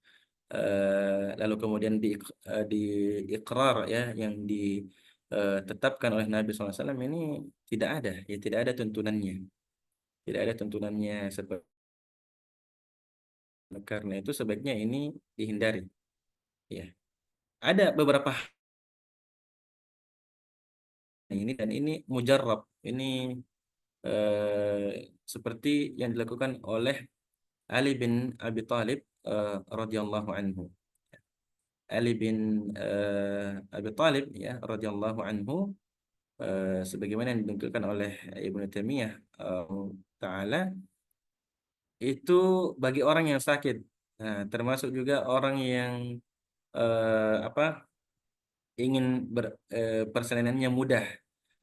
lalu kemudian diikrar ya, yang ditetapkan oleh Nabi SAW ini tidak ada, ya tidak ada tuntunannya, tidak ada tuntunannya seperti, karena itu sebaiknya ini dihindari ya. Ada beberapa hal ini, dan ini mujarrab, ini seperti yang dilakukan oleh Ali bin Abi Thalib radhiyallahu anhu. Ali bin Abi Thalib ya radhiyallahu anhu, sebagaimana yang dinukilkan oleh Ibnu Taimiyah taala, itu bagi orang yang sakit, nah, termasuk juga orang yang apa, ingin persalinannya mudah.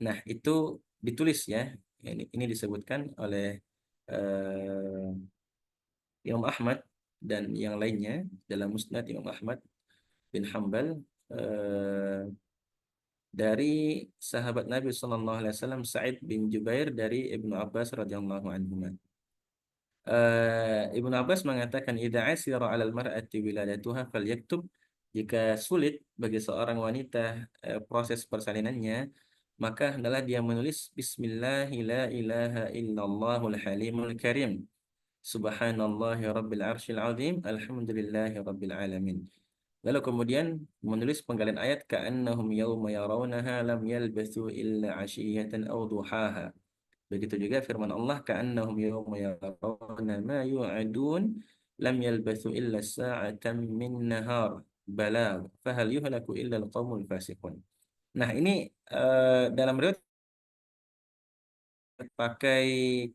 Nah, itu ditulis ya. Ini disebutkan oleh eh, Imam Ahmad dan yang lainnya dalam Musnad Imam Ahmad bin Hambal, eh, dari sahabat Nabi Sallallahu Alaihi Wasallam Sa'id bin Jubair dari Ibnu Abbas radhiyallahu anhu. Ibnu Abbas mengatakan, "Idza asira 'alal mar'ati wiladatuha falyaktub." Jika sulit bagi seorang wanita proses persalinannya, maka hendaklah dia menulis Bismillahi la ilaha illallahul halimul karim. Subhanallahi rabbil arsyil azim. Alhamdulillahi rabbil alamin. Lalu kemudian menulis penggalian ayat, ka'annahum yawma yarawnaha lam yalbathu illa 'ashiyatan aw duhaha. Begitu juga firman Allah, ka'annahum yawma yarawna ma yu'adun lam yalbathu illa sa'atan min nahar balagh fahal yuhlaku illa al-qaumul fasiqun. Nah, ini dalam riwayat pakai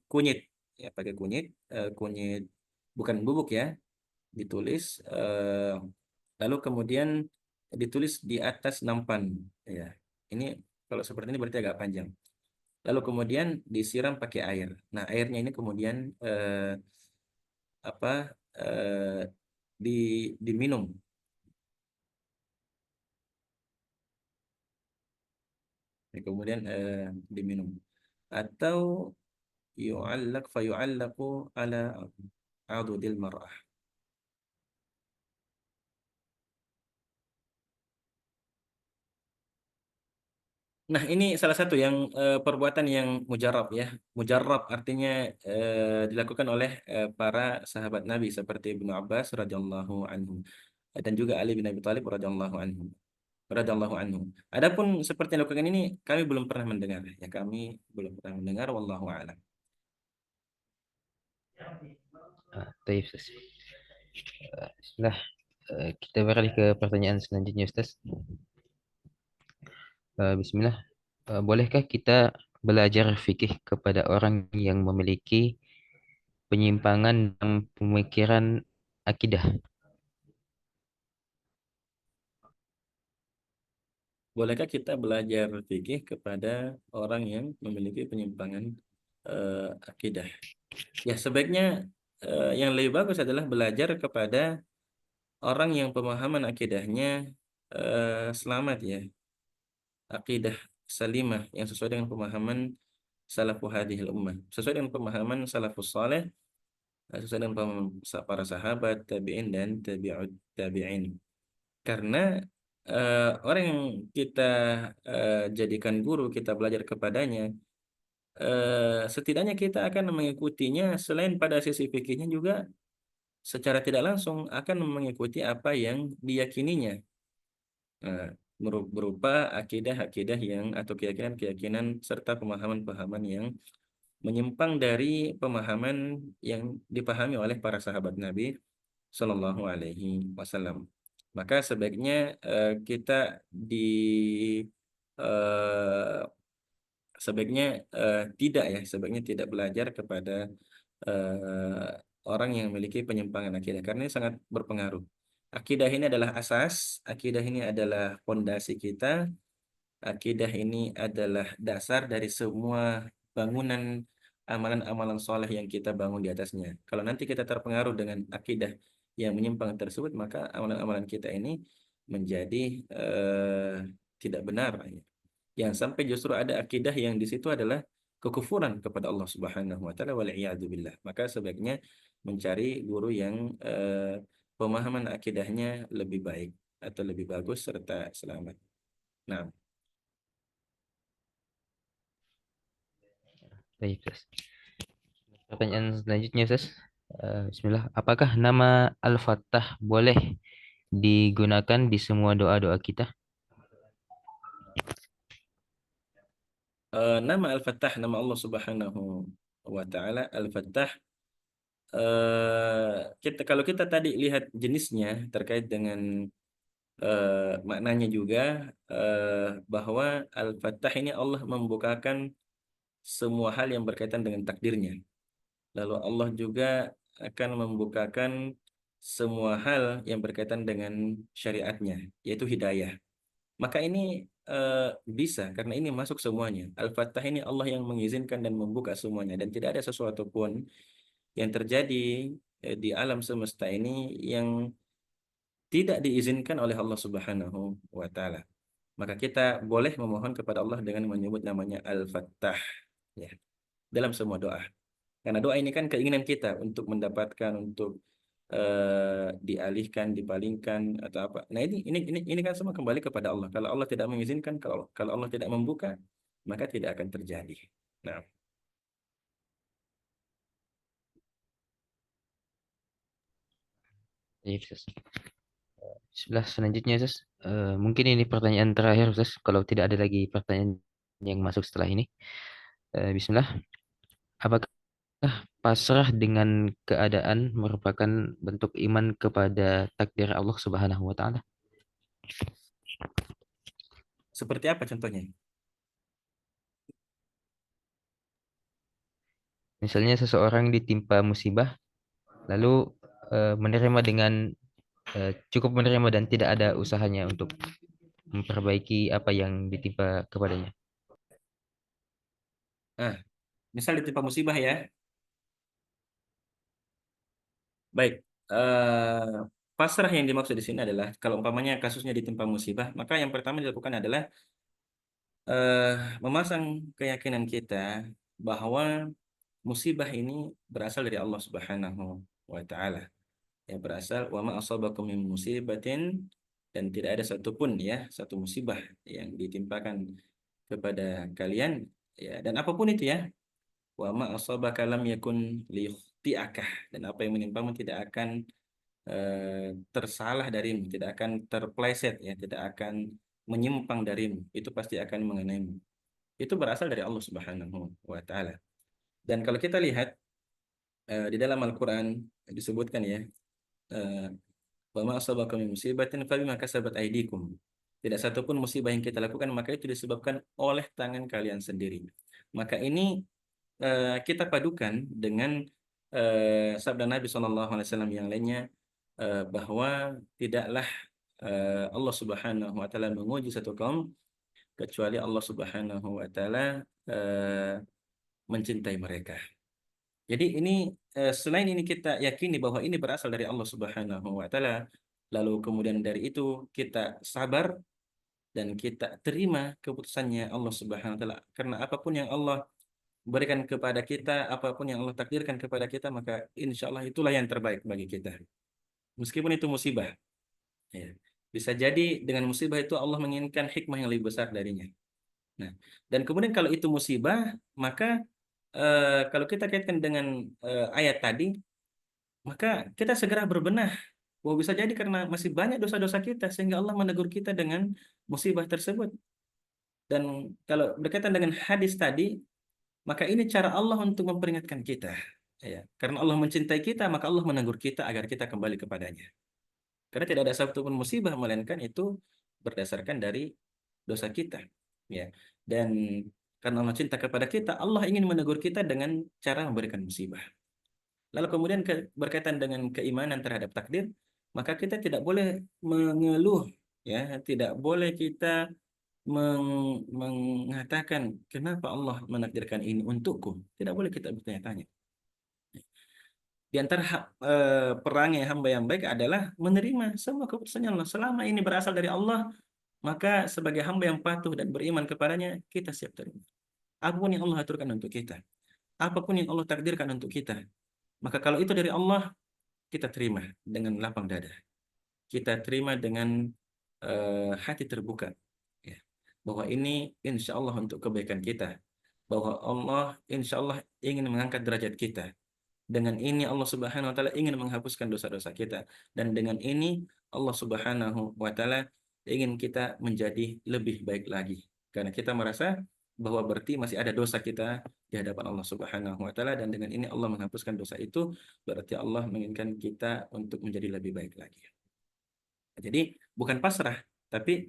kunyit ya, pakai kunyit, kunyit bukan bubuk ya, ditulis lalu kemudian ditulis di atas nampan ya. Ini kalau seperti ini berarti agak panjang. Lalu kemudian disiram pakai air. Nah, airnya ini kemudian apa di diminum. Kemudian diminum. Atau fayu'allaqu ala adudil mar'ah. Nah, ini salah satu yang perbuatan yang mujarab ya. Mujarab artinya dilakukan oleh para sahabat Nabi seperti Ibnu Abbas radhiyallahu anhu dan juga Ali bin Abi Thalib radhiyallahu anhu. Adapun seperti yang dilakukan ini kami belum pernah mendengar ya, kami belum pernah mendengar, wallahu a'lam. Taib, Ustaz. Bismillah. Kita beralih ke pertanyaan selanjutnya, Ustaz. Bismillah. Bolehkah kita belajar fikih kepada orang yang memiliki penyimpangan dalam pemikiran akidah? Bolehkah kita belajar fikih kepada orang yang memiliki penyimpangan akidah? Ya, sebaiknya yang lebih bagus adalah belajar kepada orang yang pemahaman akidahnya selamat ya, akidah salimah yang sesuai dengan pemahaman salafus hadhil ummah, sesuai dengan pemahaman salafus saleh, sesuai dengan pemahaman para sahabat, tabi'in dan tabi'ut tabi'in. Karena orang yang kita jadikan guru, kita belajar kepadanya, setidaknya kita akan mengikutinya selain pada sisi fikihnya juga secara tidak langsung akan mengikuti apa yang diyakininya. Nah, berupa akidah-akidah yang atau keyakinan-keyakinan serta pemahaman-pemahaman yang menyimpang dari pemahaman yang dipahami oleh para sahabat Nabi Shallallahu Alaihi Wasallam. Maka sebaiknya kita di eh, sebaiknya tidak ya, sebaiknya tidak belajar kepada eh, orang yang memiliki penyimpangan akidah, karena ini sangat berpengaruh. Akidah ini adalah asas, akidah ini adalah fondasi kita, akidah ini adalah dasar dari semua bangunan amalan-amalan soleh yang kita bangun di atasnya. Kalau nanti kita terpengaruh dengan akidah yang menyimpang tersebut, maka amalan-amalan kita ini menjadi tidak benar. Yang sampai justru ada akidah yang di situ adalah kekufuran kepada Allah Subhanahu wa taala wal billah. Maka sebaiknya mencari guru yang pemahaman akidahnya lebih baik atau lebih bagus serta selamat. Nah, Baik, Ustaz. Pertanyaan selanjutnya, Ustaz. Bismillah. Apakah nama Al-Fattah boleh digunakan di semua doa-doa kita? nama Al-Fattah, nama Allah Subhanahu wa taala Al-Fattah, kalau kita tadi lihat jenisnya terkait dengan maknanya juga, bahwa Al-Fattah ini Allah membukakan semua hal yang berkaitan dengan takdirnya. Lalu Allah juga akan membukakan semua hal yang berkaitan dengan syariatnya, yaitu hidayah. Maka ini bisa, karena ini masuk semuanya. Al-Fattah ini Allah yang mengizinkan dan membuka semuanya. Dan tidak ada sesuatu pun yang terjadi di alam semesta ini yang tidak diizinkan oleh Allah Subhanahu wa Ta'ala. Maka kita boleh memohon kepada Allah dengan menyebut namanya Al-Fattah, ya, dalam semua doa. Karena doa ini kan keinginan kita untuk mendapatkan, untuk dialihkan, dipalingkan atau apa. Nah, ini kan semua kembali kepada Allah. Kalau Allah tidak mengizinkan, kalau Allah tidak membuka, maka tidak akan terjadi. Nah, Baik, Ustaz. Bismillah, selanjutnya, Ustaz. Mungkin ini pertanyaan terakhir, Ustaz. Kalau tidak ada lagi pertanyaan yang masuk setelah ini. Bismillah. Apakah pasrah dengan keadaan merupakan bentuk iman kepada takdir Allah Subhanahu wa taala? seperti apa contohnya? Misalnya seseorang ditimpa musibah lalu menerima dengan cukup menerima dan tidak ada usahanya untuk memperbaiki apa yang ditimpa kepadanya. Nah, misal ditimpa musibah ya. Baik, pasrah yang dimaksud di sini adalah kalau umpamanya kasusnya ditimpa musibah, maka yang pertama dilakukan adalah eh, memasang keyakinan kita bahwa musibah ini berasal dari Allah Subhanahu wa taala. Ya, berasal wa ma asabakum min musibatin, dan tidak ada satupun ya satu musibah yang ditimpakan kepada kalian, ya, dan apapun itu ya, wa ma asabaka lam yakun liyukhti'aka, dan apa yang menimpamu tidak akan tersalah darimu, tidak akan terpleset ya, tidak akan menyimpang darimu, itu pasti akan mengenaimu. Itu berasal dari Allah Subhanahu wa taala. Dan kalau kita lihat di dalam Al-Qur'an disebutkan ya, eh, wa ma asabakum min musibatin fabima kasabat aydikum. Tidak satupun musibah yang kita lakukan maka itu disebabkan oleh tangan kalian sendiri. Maka ini kita padukan dengan sabda Nabi SAW yang lainnya, bahwa tidaklah Allah Subhanahu wa taala menguji satu kaum kecuali Allah Subhanahu wa taala eh, mencintai mereka. Jadi ini selain ini kita yakini bahwa ini berasal dari Allah Subhanahu wa taala, lalu kemudian dari itu kita sabar dan kita terima keputusannya Allah Subhanahu wa taala, karena apapun yang Allah berikan kepada kita, apapun yang Allah takdirkan kepada kita, maka insya Allah itulah yang terbaik bagi kita. Meskipun itu musibah, ya. Bisa jadi dengan musibah itu Allah menginginkan hikmah yang lebih besar darinya. Nah, dan kemudian kalau itu musibah, maka kalau kita kaitkan dengan ayat tadi, maka kita segera berbenah. Bahwa bisa jadi karena masih banyak dosa-dosa kita, sehingga Allah menegur kita dengan musibah tersebut. Dan kalau berkaitan dengan hadis tadi, maka ini cara Allah untuk memperingatkan kita. Ya, karena Allah mencintai kita, maka Allah menegur kita agar kita kembali kepadanya. Karena tidak ada satupun musibah melainkan itu berdasarkan dari dosa kita. Ya, dan karena Allah cinta kepada kita, Allah ingin menegur kita dengan cara memberikan musibah. Lalu kemudian berkaitan dengan keimanan terhadap takdir, maka kita tidak boleh mengeluh, ya, tidak boleh kita mengatakan kenapa Allah menakdirkan ini untukku. Tidak boleh kita bertanya-tanya. Di antara perangai hamba yang baik adalah menerima semua keputusannya Allah. Selama ini berasal dari Allah, maka sebagai hamba yang patuh dan beriman kepadanya, kita siap terima. apapun yang Allah aturkan untuk kita, apapun yang Allah takdirkan untuk kita, maka kalau itu dari Allah, kita terima dengan lapang dada. Kita terima dengan hati terbuka, ya. Bahwa ini insya Allah untuk kebaikan kita, bahwa Allah insya Allah ingin mengangkat derajat kita. Dengan ini Allah Subhanahu wa taala ingin menghapuskan dosa-dosa kita, dan dengan ini Allah Subhanahu wa taala ingin kita menjadi lebih baik lagi. Karena kita merasa bahwa berarti masih ada dosa kita di hadapan Allah Subhanahu wa taala, dan dengan ini Allah menghapuskan dosa itu, berarti Allah menginginkan kita untuk menjadi lebih baik lagi. Jadi bukan pasrah, tapi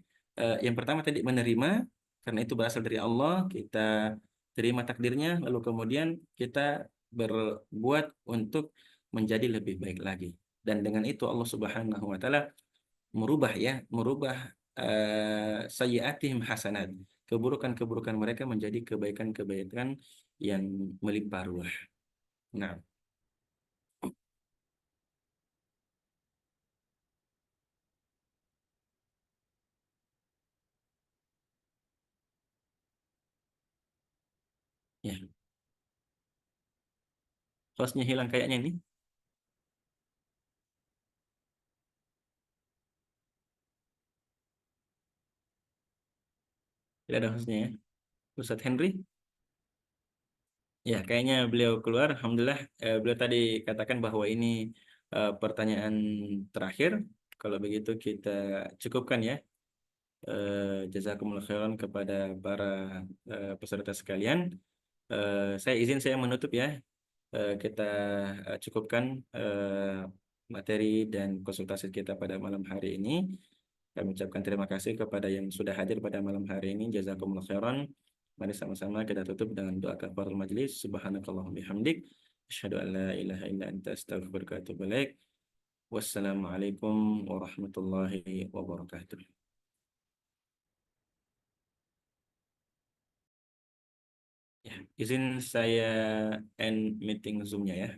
yang pertama tadi menerima, karena itu berasal dari Allah, kita terima takdirnya, lalu kemudian kita berbuat untuk menjadi lebih baik lagi. Dan dengan itu Allah Subhanahu wa taala merubah sayyi'atihim hasanat. Keburukan-keburukan mereka menjadi kebaikan-kebaikan yang melimpah ruah. Nah, ya, hostnya hilang kayaknya ini. Tidak ada hostnya ya. Ustadz Henry. Ya, kayaknya beliau keluar. Alhamdulillah, beliau tadi katakan bahwa ini pertanyaan terakhir. Kalau begitu kita cukupkan ya. Jazakumullah khairan kepada para peserta sekalian. Saya izin saya menutup ya. Kita cukupkan materi dan konsultasi kita pada malam hari ini. Kami ucapkan terima kasih kepada yang sudah hadir pada malam hari ini. Jazakumullah khairan. Mari sama-sama kita tutup dengan doa kafaratul majlis. Subhanakallahumma bihamdik. Asyhadu an la ilaha illa anta astaghfiruka wa atubu ilaik. Wassalamualaikum warahmatullahi wabarakatuh. Ya, izin saya end meeting Zoom-nya ya.